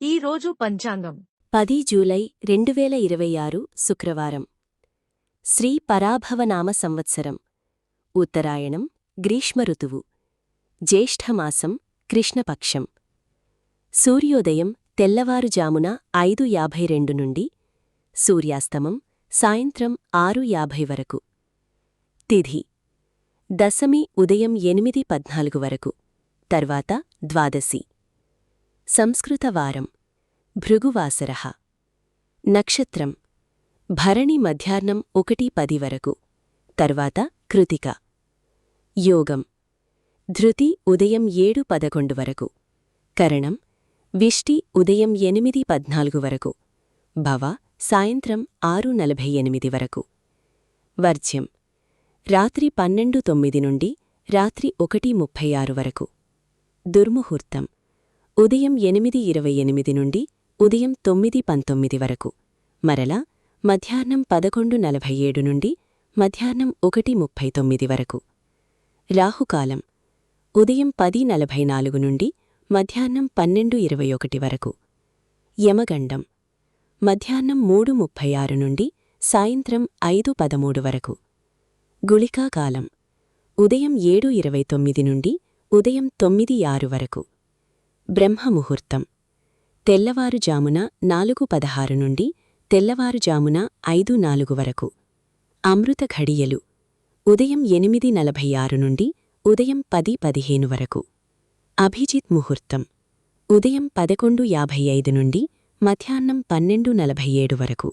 ఈ రోజు పంచాంగం 10 జూలై 2026 శుక్రవారం. శ్రీ పరాభవనామ సంవత్సరం. ఉత్తరాయణం గ్రీష్మ ఋతువు. జ్యేష్ఠమాసం కృష్ణపక్షం. సూర్యోదయం తెల్లవారుజామున 5:52 నుండి, సూర్యాస్తమం సాయంత్రం 6:50 వరకు. తిథి దశమి ఉదయం 8:14 వరకు, తర్వాత ద్వాదశి. సంస్కృత వారం భృగువాసరః. నక్షత్రం భరణి మధ్యాహ్నం 1:10 వరకు, తర్వాత కృతిక. యోగం ధృతి ఉదయం 7:11 వరకు, కరణం విష్టి ఉదయం 8:14 వరకు, భవ సాయంత్రం 6:48 వరకు. వర్జ్యం రాత్రి 12:09 నుండి రాత్రి 1:36 వరకు. దుర్ముహూర్తం ఉదయం 8:28 నుండి ఉదయం 9:19 వరకు, మరలా మధ్యాహ్నం 11:47 నుండి మధ్యాహ్నం 1:39 వరకు. రాహుకాలం ఉదయం 10:44 నుండి మధ్యాహ్నం 12:21 వరకు. యమగండం మధ్యాహ్నం 3:36 నుండి సాయంత్రం 5:13 వరకు. గుళికాకాలం ఉదయం 7:29 నుండి ఉదయం 9:06 వరకు. బ్రహ్మముహూర్తం తెల్లవారుజామున 4:16 నుండి తెల్లవారుజామున 5:04 వరకు. అమృత ఘడియలు ఉదయం 8:46 నుండి ఉదయం 10:15 వరకు. అభిజిత్ ముహూర్తం ఉదయం 11:55 నుండి మధ్యాహ్నం 12:47 వరకు.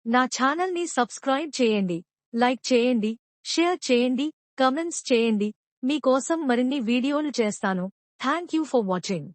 నా ఛానల్ని సబ్స్క్రైబ్ చేయండి, లైక్ చేయండి, షేర్ చేయండి, కామెంట్స్ చేయండి. మీకోసం మరిన్ని వీడియోలు చేస్తాను. Thank you for watching.